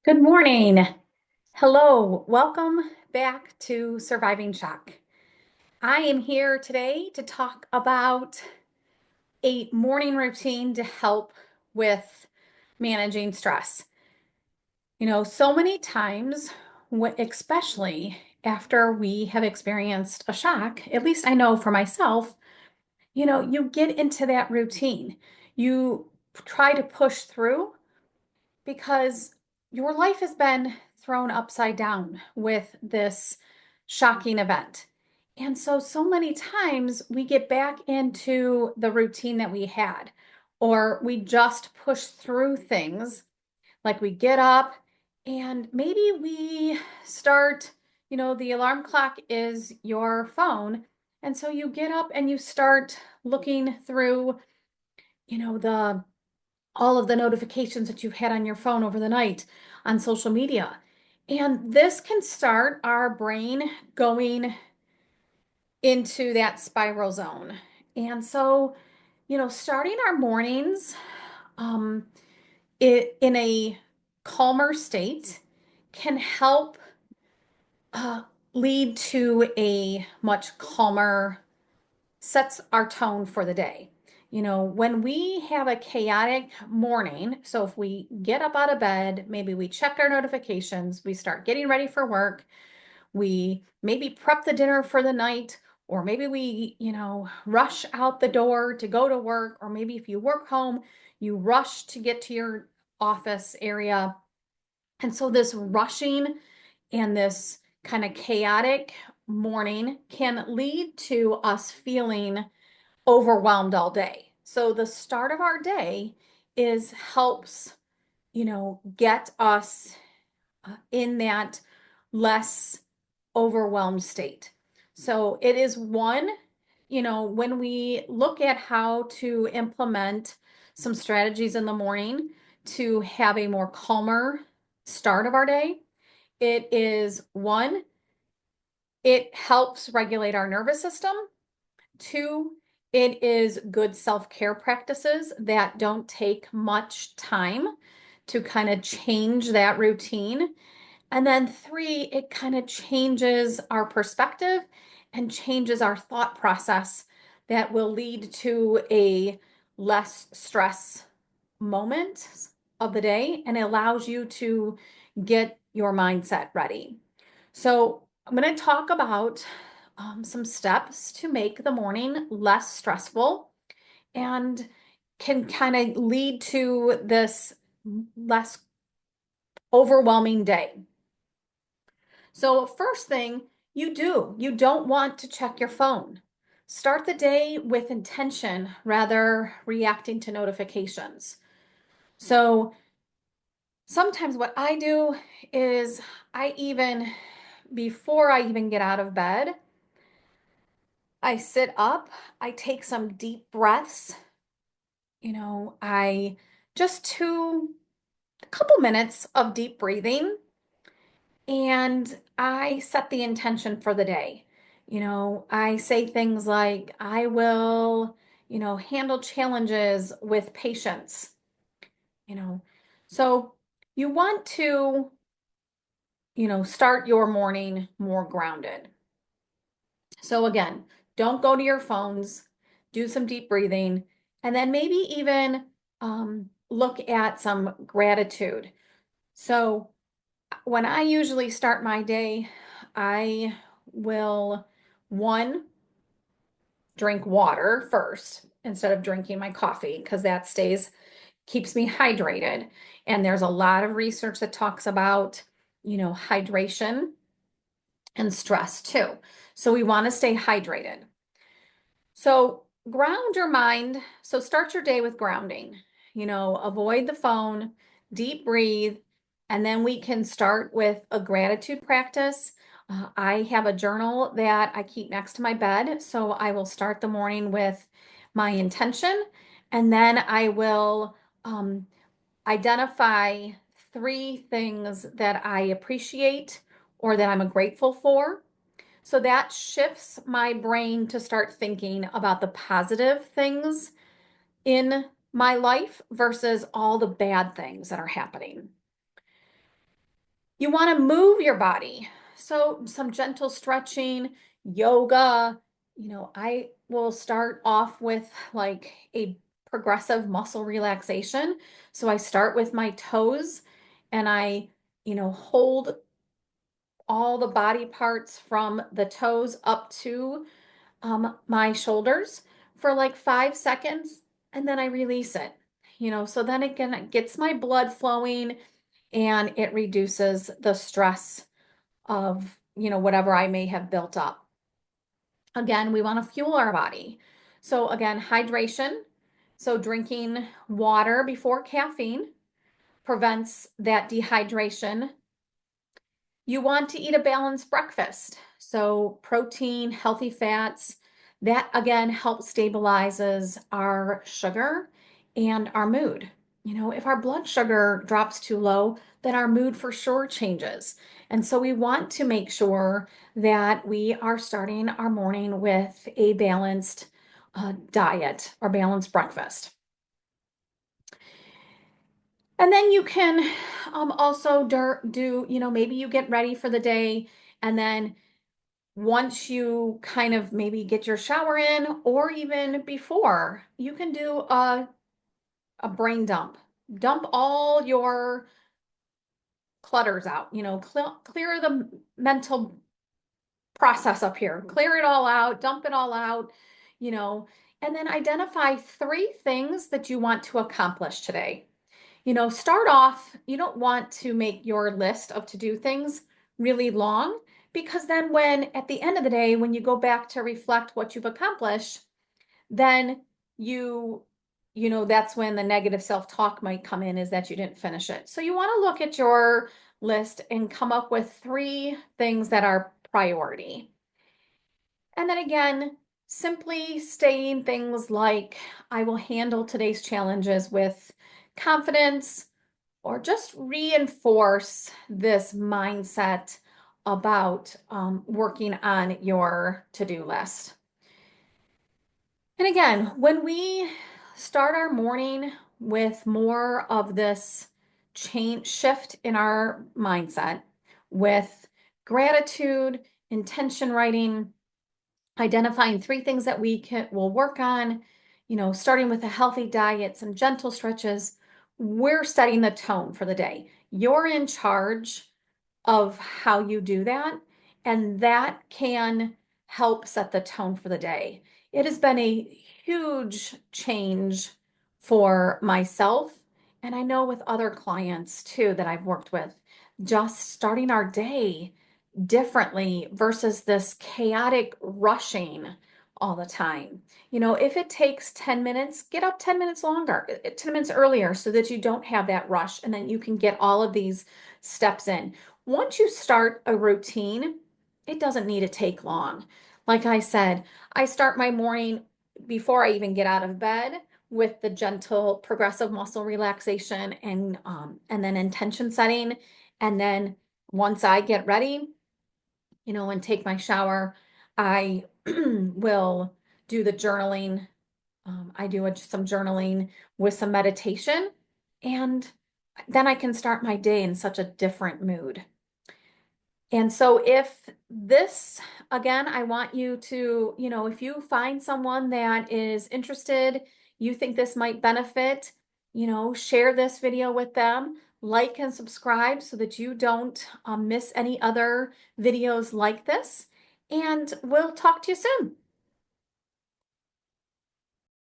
Good morning. Hello. Welcome back to Surviving Shock. I am here today to talk about a morning routine to help with managing stress. So many times, especially after we have experienced a shock, at least I know for myself, you get into that routine. You try to push through because your life has been thrown upside down with this shocking event. And so many times we get back into the routine that we had, or we just push through things like we get up and maybe we start, the alarm clock is your phone. And so you get up and you start looking through, the all of the notifications that you've had on your phone over the night on social media. And this can start our brain going into that spiral zone. And so, starting our mornings um, in a calmer state can help uh, lead to a much calmer sets our tone for the day. When we have a chaotic morning, so if we get up out of bed, maybe we check our notifications, we start getting ready for work, we maybe prep the dinner for the night, or maybe we, rush out the door to go to work, or maybe if you work home, you rush to get to your office area. And so this rushing and this kind of chaotic morning can lead to us feeling overwhelmed all day. So the start of our day is helps, get us in that less overwhelmed state. So it is one, when we look at how to implement some strategies in the morning to have a more calmer start of our day, it is one, it helps regulate our nervous system. Two, it is good self-care practices that don't take much time to kind of change that routine. And then three, it kind of changes our perspective and changes our thought process that will lead to a less stress moment of the day and it allows you to get your mindset ready. So I'm going to talk about some steps to make the morning less stressful and can kind of lead to this less overwhelming day. So, first thing you don't want to check your phone. Start the day with intention rather reacting to notifications. So, sometimes what I do is before I even get out of bed, I sit up, I take some deep breaths, I just a couple minutes of deep breathing and I set the intention for the day. I say things like, I will, handle challenges with patience, you know. So you want to, start your morning more grounded. So again, don't go to your phones, do some deep breathing, and then maybe even look at some gratitude. So when I usually start my day, I will one, drink water first instead of drinking my coffee because keeps me hydrated. And there's a lot of research that talks about, hydration and stress too. So we want to stay hydrated. So ground your mind. So start your day with grounding. Avoid the phone, deep breathe, and then we can start with a gratitude practice. I have a journal that I keep next to my bed. So I will start the morning with my intention, and then I will identify three things that I appreciate or that I'm grateful for. So that shifts my brain to start thinking about the positive things in my life versus all the bad things that are happening. You want to move your body. So some gentle stretching, yoga. I will start off with like a progressive muscle relaxation. So I start with my toes and I, hold all the body parts from the toes up to my shoulders for like 5 seconds, and then I release it. So then again, it gets my blood flowing and it reduces the stress of, whatever I may have built up. Again, we want to fuel our body. So again, hydration. So drinking water before caffeine prevents that dehydration. You want to eat a balanced breakfast. So protein, healthy fats, that again helps stabilizes our sugar and our mood. If our blood sugar drops too low, then our mood for sure changes. And so we want to make sure that we are starting our morning with a balanced diet or balanced breakfast. And then you can also do, maybe you get ready for the day, and then once you kind of maybe get your shower in, or even before, you can do a brain dump. Dump all your clutters out, clear the mental process up here, clear it all out, dump it all out, you know, and then identify 3 things that you want to accomplish today. Start off, you don't want to make your list of to-do things really long, because then when at the end of the day, when you go back to reflect what you've accomplished, then that's when the negative self-talk might come in, is that you didn't finish it. So you want to look at your list and come up with 3 things that are priority. And then again, simply stating things like, I will handle today's challenges with confidence, or just reinforce this mindset about working on your to-do list. And again, when we start our morning with more of this change shift in our mindset with gratitude, intention writing, identifying 3 things that we will work on, starting with a healthy diet, some gentle stretches, we're setting the tone for the day. You're in charge of how you do that, and that can help set the tone for the day. It has been a huge change for myself, and I know with other clients too that I've worked with, just starting our day differently versus this chaotic rushing all the time. If it takes 10 minutes, get up 10 minutes longer, 10 minutes earlier, so that you don't have that rush, and then you can get all of these steps in. Once you start a routine, it doesn't need to take long. Like I said, I start my morning before I even get out of bed with the gentle progressive muscle relaxation and then intention setting. And then once I get ready, and take my shower, I will do the journaling. I do some journaling with some meditation, and then I can start my day in such a different mood. And so if this, again, I want you to, if you find someone that is interested, you think this might benefit, share this video with them, like and subscribe so that you don't miss any other videos like this. And we'll talk to you soon.